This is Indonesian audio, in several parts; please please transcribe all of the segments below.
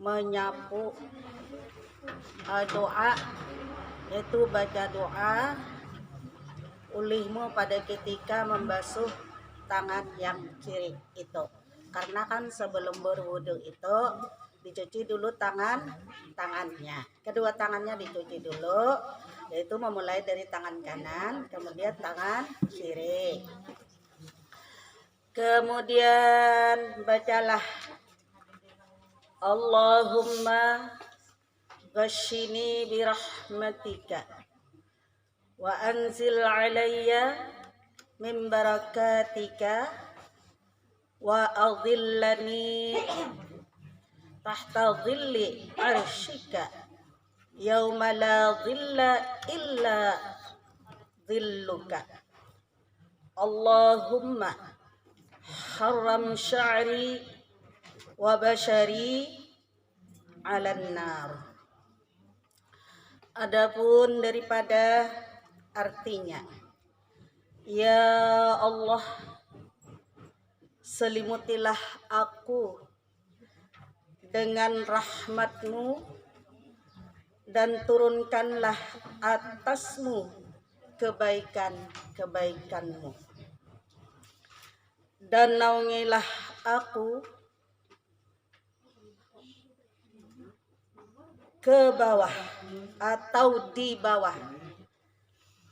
menyapu doa, yaitu baca doa ulihmu pada ketika membasuh tangan yang kiri itu. Karena kan sebelum berwudu itu dicuci dulu tangannya. Kedua tangannya dicuci dulu, yaitu memulai dari tangan kanan, kemudian tangan kiri. Kemudian bacalah Allahumma ghashini birahmatika wa anzil alayya min barakatika wa adhillani tahta dhilli arshika yauma la dhilla illa dhilluka. Allahumma haram sya'ri wa bashari 'alan nar. Adapun daripada artinya, ya Allah, selimutilah aku dengan rahmat-Mu dan turunkanlah atasmu kebaikan-kebaikan-Mu, dan naungilah aku ke bawah atau di bawah,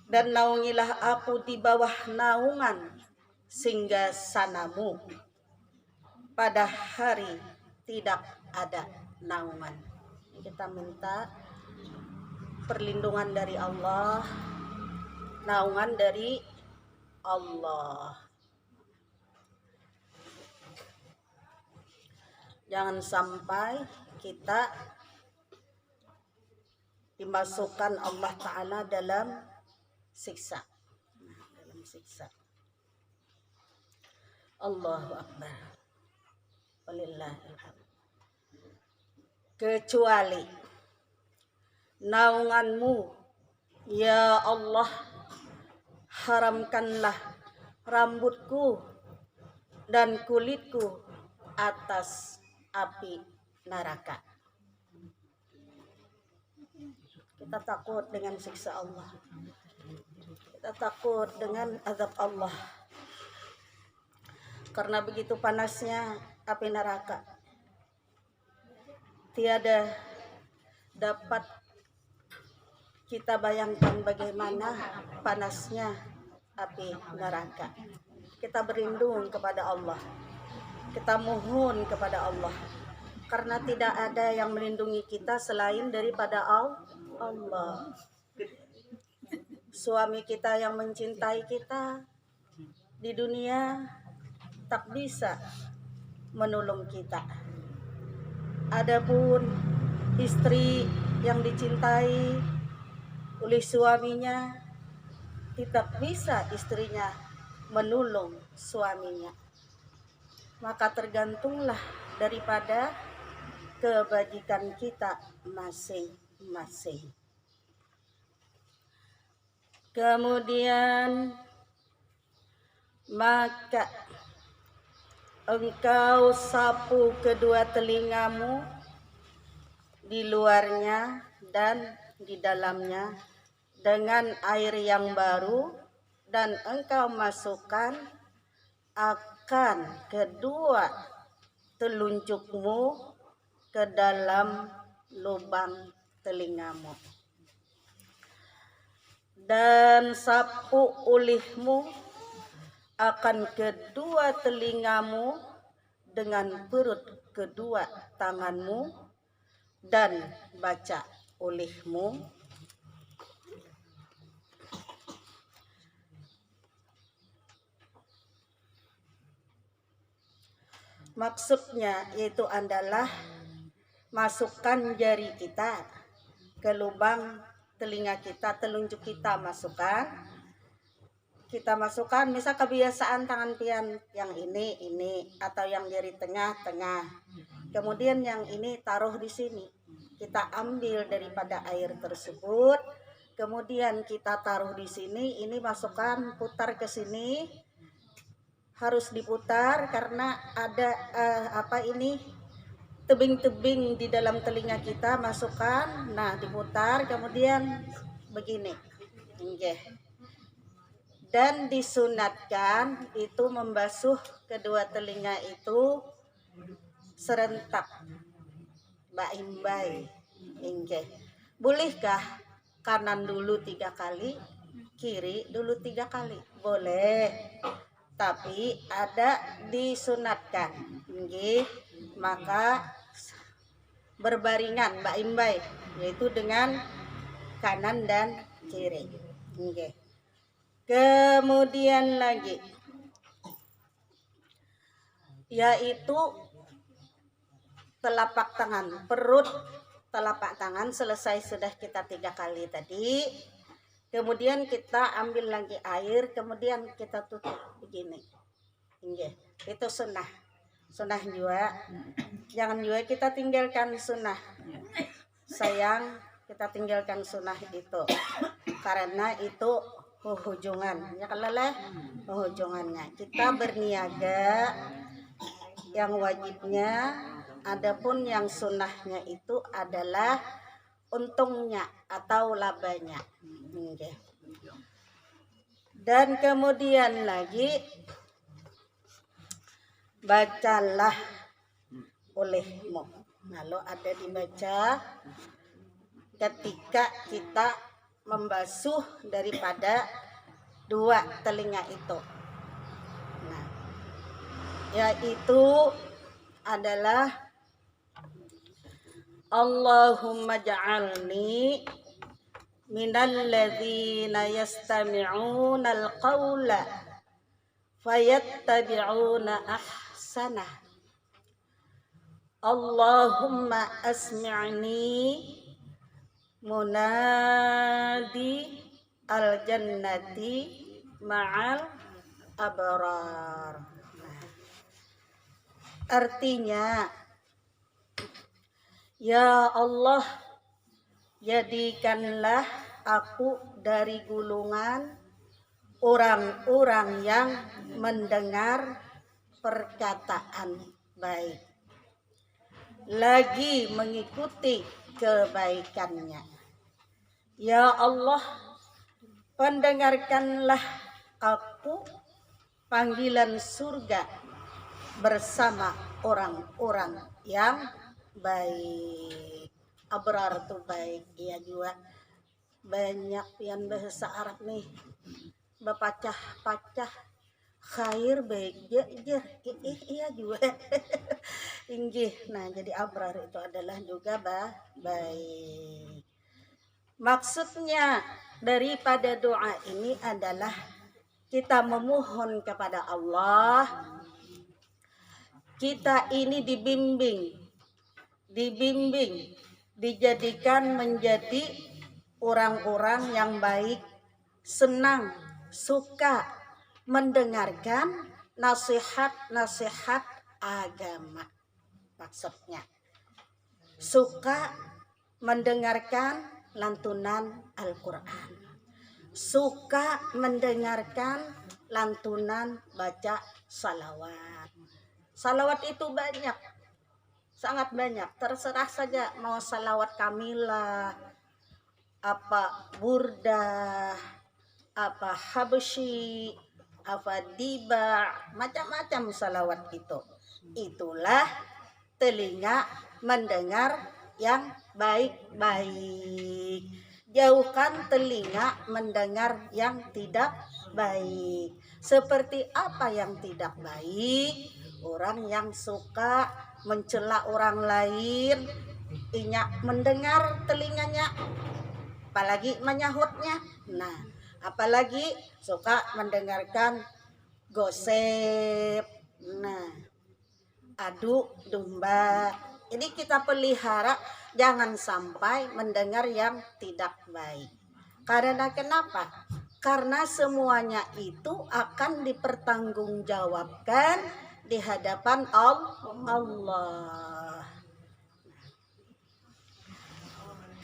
dan naungilah aku di bawah naungan singgasana-Mu pada hari tidak ada naungan. Kita minta perlindungan dari Allah, naungan dari Allah. Jangan sampai kita dimasukkan Allah Ta'ala dalam siksa. Allahu Akbar. Walillahil hamd. Kecuali naungan-Mu, ya Allah, haramkanlah rambutku dan kulitku atas api neraka. Kita takut dengan siksa Allah. Kita takut dengan azab Allah. Karena begitu panasnya api neraka. Tiada dapat kita bayangkan bagaimana panasnya api neraka. Kita berlindung kepada Allah. Kita mohon kepada Allah. Karena tidak ada yang melindungi kita selain daripada Allah. Suami kita yang mencintai kita di dunia tak bisa menolong kita. Adapun istri yang dicintai oleh suaminya, tidak bisa istrinya menolong suaminya. Maka tergantunglah daripada kebajikan kita masing-masing. Kemudian maka engkau sapu kedua telingamu, di luarnya dan di dalamnya, dengan air yang baru, dan engkau masukkan akan kedua telunjukmu ke dalam lubang telingamu, dan sapu ulihmu akan kedua telingamu dengan perut kedua tanganmu, dan baca ulihmu maksudnya yaitu adalah masukkan jari kita ke lubang telinga kita, telunjuk kita masukkan. Kita masukkan, misal kebiasaan tangan pian yang ini atau yang jari tengah. Kemudian yang ini taruh di sini. Kita ambil daripada air tersebut, kemudian kita taruh di sini. Ini masukkan, putar ke sini. Harus diputar karena ada tebing-tebing di dalam telinga kita, masukkan, nah diputar, kemudian begini. Nggih. Dan disunatkan itu membasuh kedua telinga itu serentak, Mbak Imbai. Nggih. Bolehkah kanan dulu 3 kali, kiri dulu 3 kali? Boleh. Tapi ada disunatkan. Nggih. Maka berbaringan Mbak Imbai, yaitu dengan kanan dan kiri. Nggih. Kemudian lagi yaitu telapak tangan, perut telapak tangan selesai sudah kita 3 kali tadi. Kemudian kita ambil lagi air, kemudian kita tutup begini. Nggih. Itu sunnah. Sunnah juga. Jangan juga kita tinggalkan sunnah. Sayang, kita tinggalkan sunnah itu. Karena itu hujungan. Ya kalale hujungannya. Kita berniaga yang wajibnya, adapun yang sunnahnya itu adalah untungnya atau labanya. Dan kemudian lagi bacalah olehmu. Lalu ada dibaca ketika kita membasuh daripada 2 telinga itu. Nah, yaitu adalah Allahumma ja'alni minal ladzina yastami'una al-qawla fayattabi'una ahsanah. Allahumma asmi'ni munadi al-jannati ma'al abrar. Artinya, ya Allah, jadikanlah aku dari golongan orang-orang yang mendengar perkataan baik, lagi mengikuti kebaikannya. Ya Allah, pendengarkanlah aku panggilan surga bersama orang-orang yang baik. Abrar itu baik. Iya juga banyak yang bahasa Arab nih bapacah-pacah khair baik iya juga. Inggih. Nah, jadi abrar itu adalah juga baik. Maksudnya daripada doa ini adalah kita memohon kepada Allah, kita ini dibimbing, dijadikan menjadi orang-orang yang baik, senang, suka mendengarkan nasihat-nasihat agama. Maksudnya suka mendengarkan lantunan Al-Quran, suka mendengarkan lantunan baca salawat. Salawat itu banyak, sangat banyak. Terserah saja mau salawat kamilah, apa burdah, apa habsyi, apa diba, macam-macam salawat itu. Itulah telinga mendengar yang baik-baik. Jauhkan telinga mendengar yang tidak baik. Seperti apa yang tidak baik? Orang yang suka mencela orang lain, inyak mendengar telinganya, apalagi menyahutnya. Nah, apalagi suka mendengarkan gosip, nah, adu domba. Ini kita pelihara, jangan sampai mendengar yang tidak baik. Karena kenapa? Karena semuanya itu akan dipertanggungjawabkan di hadapan Allah.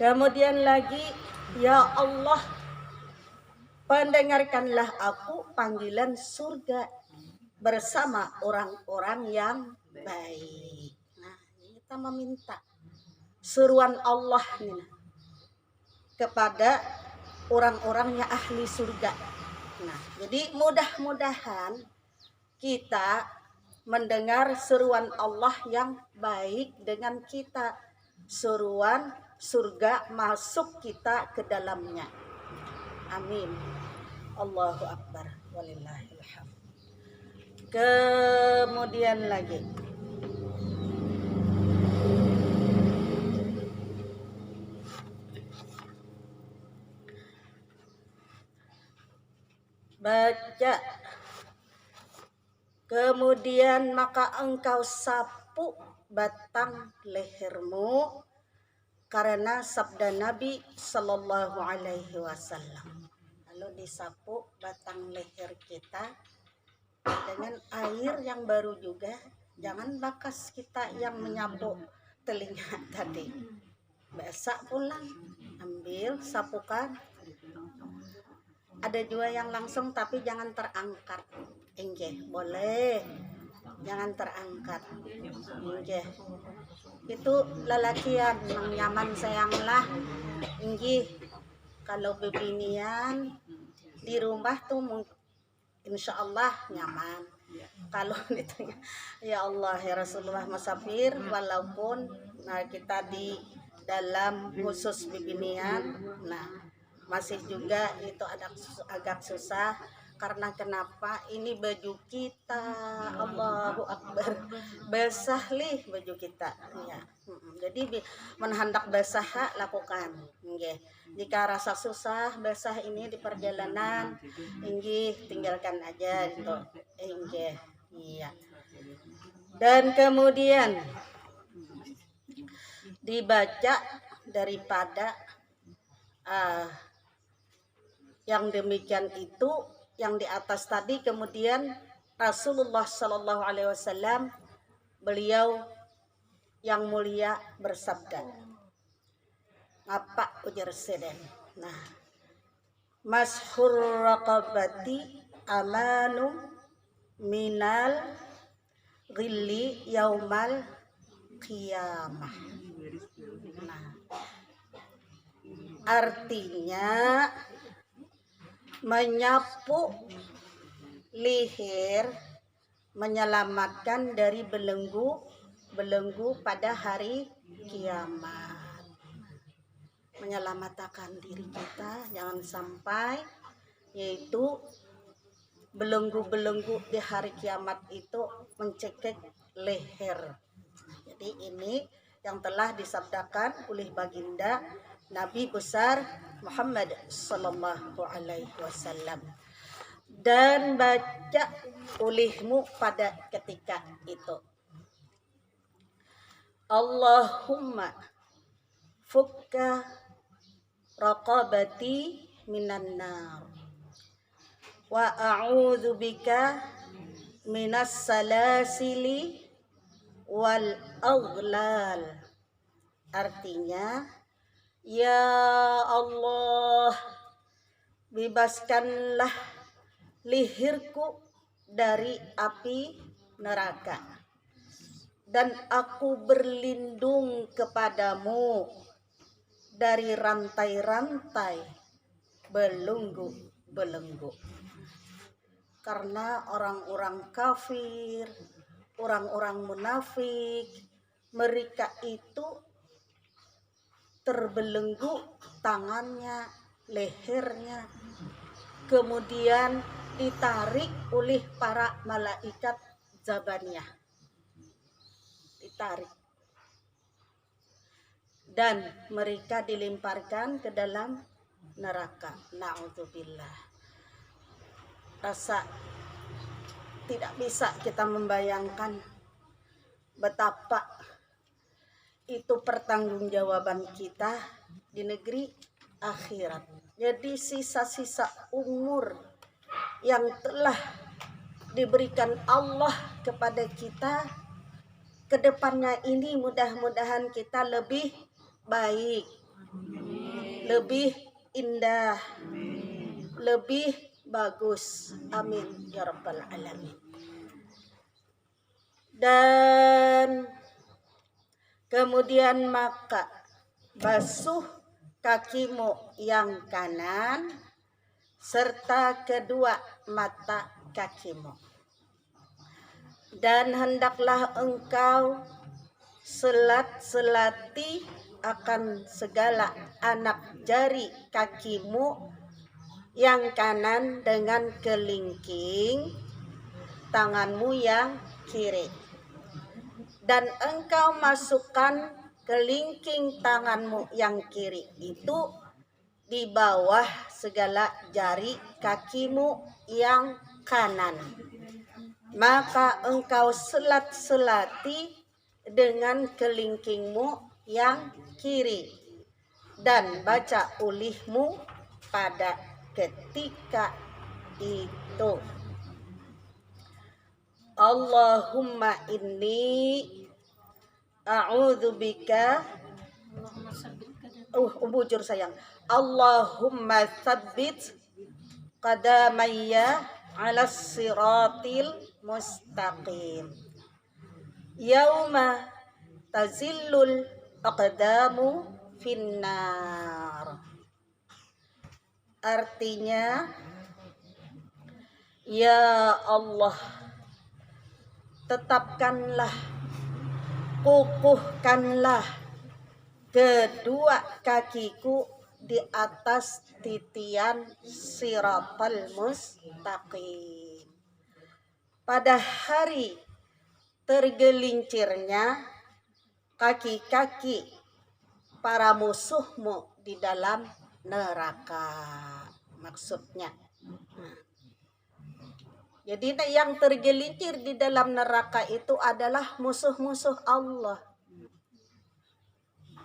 Kemudian lagi, ya Allah, pendengarkanlah aku panggilan surga bersama orang-orang yang baik. Nah, kita kita meminta seruan Allah nih kepada orang-orang yang ahli surga. Nah, jadi mudah-mudahan kita mendengar seruan Allah yang baik dengan kita, seruan surga masuk kita ke dalamnya. Amin. Allahu Akbar. Walillahil hamd. Kemudian lagi baca, kemudian maka engkau sapu batang lehermu karena sabda Nabi Sallallahu Alaihi Wasallam. Lalu disapu batang leher kita dengan air yang baru juga, jangan bakas kita yang menyapu telinga tadi. Basah pulang, ambil sapukan. Ada juga yang langsung tapi jangan terangkat. Enggih, boleh. Jangan terangkat. Enggih. Itu lelakian yang nyaman sayanglah. Enggih. Kalau bebinian di rumah tuh insya Allah nyaman. Kalau ditanya, ya Allah ya Rasulullah musafir, walaupun kita di dalam khusus bebinian, masih juga itu agak susah. Karena kenapa? Ini baju kita, Allahu Akbar, basah lih baju kita ya. Jadi menhendak basah lakukan. Nggih. Jika rasa susah basah ini di perjalanan, tinggalkan aja gitu. Nggih. Iya. Dan kemudian dibaca daripada yang demikian itu yang di atas tadi. Kemudian Rasulullah Sallallahu Alaihi Wasallam, beliau yang mulia bersabda, apa ujar seden. Nah, mashur raqabati amanu minal ghilli yaumal qiyamah. Nah, artinya menyapu leher menyelamatkan dari belenggu pada hari kiamat. Menyelamatkan diri kita jangan sampai yaitu belenggu di hari kiamat itu mencekik leher. Jadi ini yang telah disabdakan oleh baginda Nabi besar Muhammad Sallallahu Alaihi Wasallam, dan baca olehmu pada ketika itu, Allahumma fukka raqabati minan nar wa a'udzu bika minas salasili wal aghlal. Artinya, ya Allah, bebaskanlah leherku dari api neraka, dan aku berlindung kepadamu dari rantai-rantai belenggu. Karena orang-orang kafir, orang-orang munafik, mereka itu terbelenggu tangannya, lehernya, kemudian ditarik oleh para malaikat Zabaniyah, ditarik, dan mereka dilemparkan ke dalam neraka. Na'udzubillah. Rasa tidak bisa kita membayangkan betapa itu pertanggungjawaban kita di negeri akhirat. Jadi sisa-sisa umur yang telah diberikan Allah kepada kita, kedepannya ini mudah-mudahan kita lebih baik, lebih indah, lebih bagus. Amin ya rabbal alamin. Dan Kemudian maka basuh kakimu yang kanan serta kedua mata kakimu. Dan hendaklah engkau selat-selati akan segala anak jari kakimu yang kanan dengan kelingking tanganmu yang kiri. Dan engkau masukkan kelingking tanganmu yang kiri itu di bawah segala jari kakimu yang kanan. Maka engkau selat-selati dengan kelingkingmu yang kiri dan baca ulihmu pada ketika itu. Allahumma inni a'udzubika bujur sayang. Allahumma tsabbit qadamayya 'alas siratil mustaqim. Yauma tazillul aqdamu finnar. Artinya, ya Allah, tetapkanlah, kukuhkanlah kedua kakiku di atas titian siratal mustaqim. Pada hari tergelincirnya kaki-kaki para musuhmu di dalam neraka. Maksudnya, jadi yang tergelincir di dalam neraka itu adalah musuh-musuh Allah.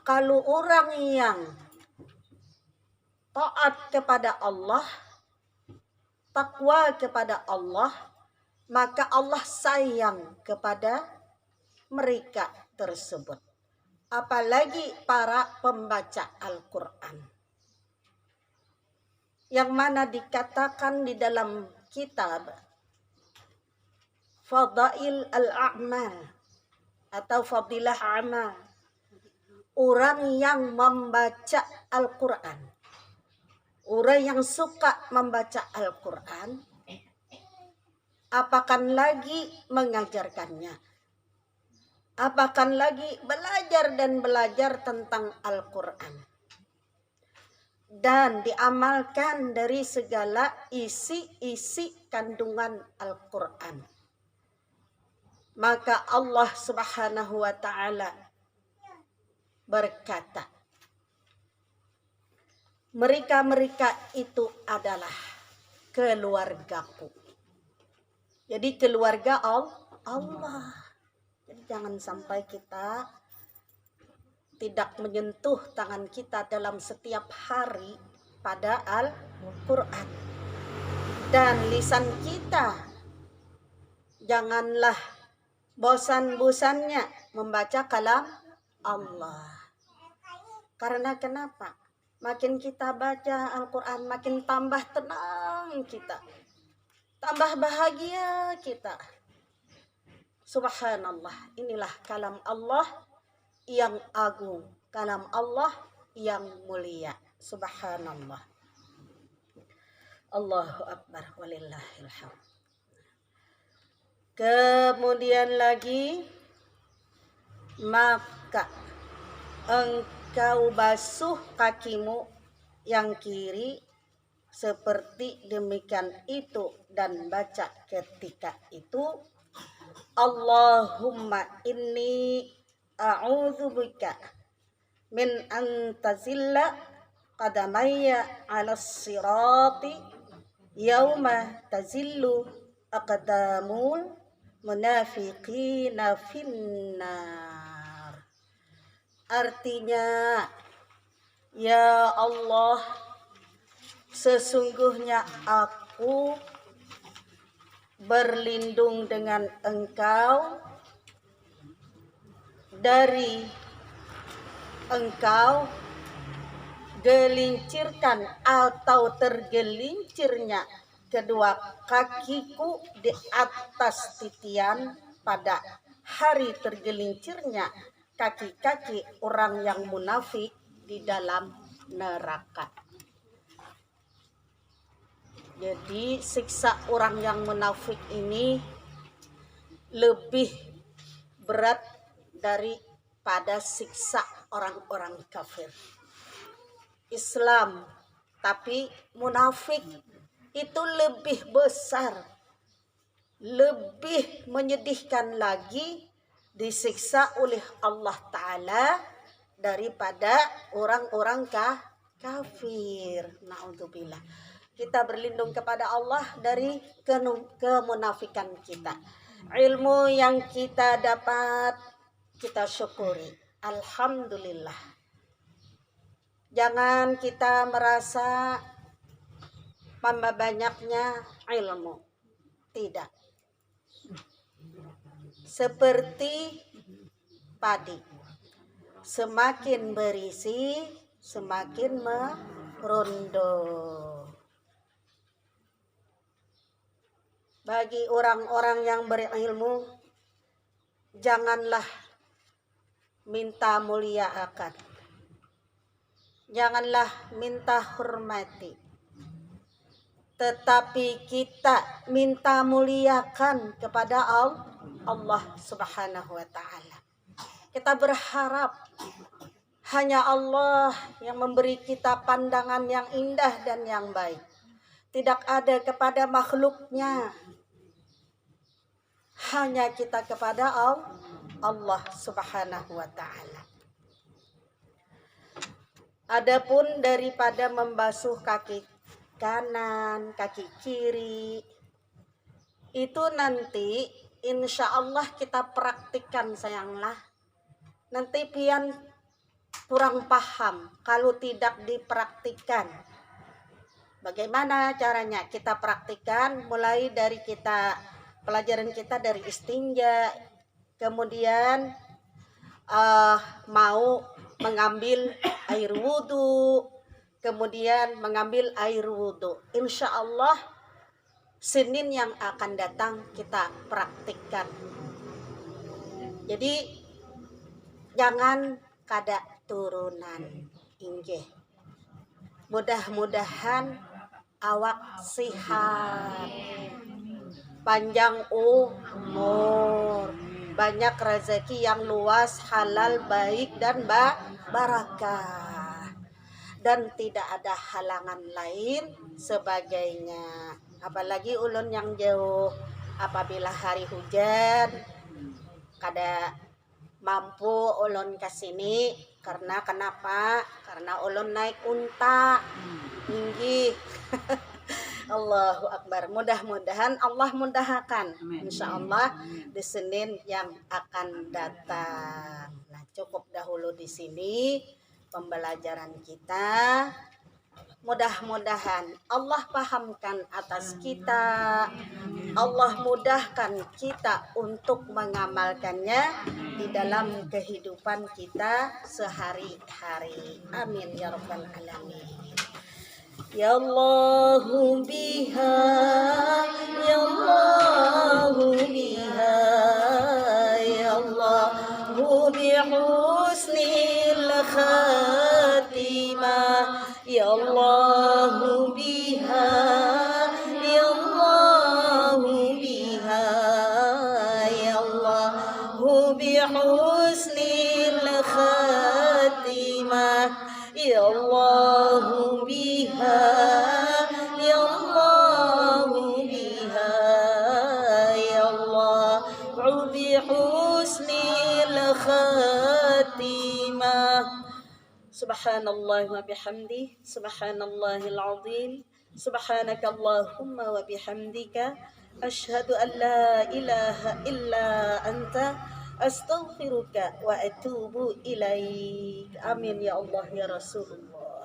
Kalau orang yang taat kepada Allah, takwa kepada Allah, maka Allah sayang kepada mereka tersebut. Apalagi para pembaca Al-Quran. Yang mana dikatakan di dalam kitab Fadail al-A'mal atau Fadilah Amal, orang yang membaca Al-Quran, orang yang suka membaca Al-Quran, apakan lagi mengajarkannya, apakan lagi belajar dan belajar tentang Al-Quran dan diamalkan dari segala isi-isi kandungan Al-Quran. Maka Allah Subhanahu wa ta'ala berkata, mereka-mereka itu adalah keluargaku. Jadi keluarga Allah. Jadi jangan sampai kita tidak menyentuh tangan kita dalam setiap hari pada Al-Quran. Dan lisan kita janganlah bosan-bosannya membaca kalam Allah. Karena kenapa? Makin kita baca Al-Quran, makin tambah tenang kita, tambah bahagia kita. Subhanallah, inilah kalam Allah yang agung, kalam Allah yang mulia. Subhanallah. Allahu Akbar walillahil hamd. Kemudian lagi, maka engkau basuh kakimu yang kiri seperti demikian itu dan baca ketika itu, Allahumma inni a'udzubika min an tazilla qadamayya 'alas sirati yauma tazillu aqdamul munafiqina finnar. Artinya, ya Allah, sesungguhnya aku berlindung dengan Engkau dari Engkau gelincirkan atau tergelincirnya kedua kakiku di atas titian pada hari tergelincirnya kaki-kaki orang yang munafik di dalam neraka. Jadi siksa orang yang munafik ini lebih berat daripada siksa orang-orang kafir. Islam tapi munafik itu lebih besar, lebih menyedihkan lagi disiksa oleh Allah Ta'ala daripada orang-orang kafir. Na'udzubillah. Kita berlindung kepada Allah dari kemunafikan kita. Ilmu yang kita dapat, kita syukuri. Alhamdulillah. Jangan kita merasa tambah banyaknya ilmu. Tidak. Seperti padi. Semakin berisi, semakin merunduk. Bagi orang-orang yang berilmu, janganlah minta mulia akan. Janganlah minta hormati. Tetapi kita minta muliakan kepada Allah Subhanahu wa Ta'ala. Kita berharap hanya Allah yang memberi kita pandangan yang indah dan yang baik. Tidak ada kepada makhluknya. Hanya kita kepada Allah Subhanahu wa Ta'ala. Adapun daripada membasuh kaki kanan, kaki kiri, itu nanti insya Allah kita praktikkan sayanglah. Nanti pian kurang paham kalau tidak dipraktikkan. Bagaimana caranya? Kita praktikkan mulai dari pelajaran kita dari istinja, kemudian mau mengambil air wudhu, kemudian mengambil air wudhu. Insya Allah Senin yang akan datang kita praktikkan. Jadi jangan kada turunan inggih. Mudah-mudahan awak sehat, panjang umur, banyak rezeki yang luas, halal, baik dan barakah, dan tidak ada halangan lain sebagainya. Apalagi ulun yang jauh, apabila hari hujan kada mampu ulun kesini. Karena kenapa? Karena ulun naik unta tinggi. Allahu Akbar. Mudah-mudahan Allah mudahkan. Insya Allah di Senin yang akan datang. Nah, cukup dahulu di sini pembelajaran kita. Mudah-mudahan Allah pahamkan atas kita, Allah mudahkan kita untuk mengamalkannya di dalam kehidupan kita sehari-hari. Amin ya rabbal alamin. Ya Allahu biha, ya Allahu biha, ya Allahu bihusnil khatimah, ya Allahu biha, ya Allahu biha, ya Allahu bihusnil khatimah, ya Allahu biha, ya Allahu biha, ya Allahu bihusnil khatimah. Subhanallah wa bihamdi, subhanallahil azim, subhanaka Allahumma wa bihamdika, asyhadu an la ilaha illa anta, astaghfiruka wa atubu ilaik. Amin ya Allah ya Rasulullah.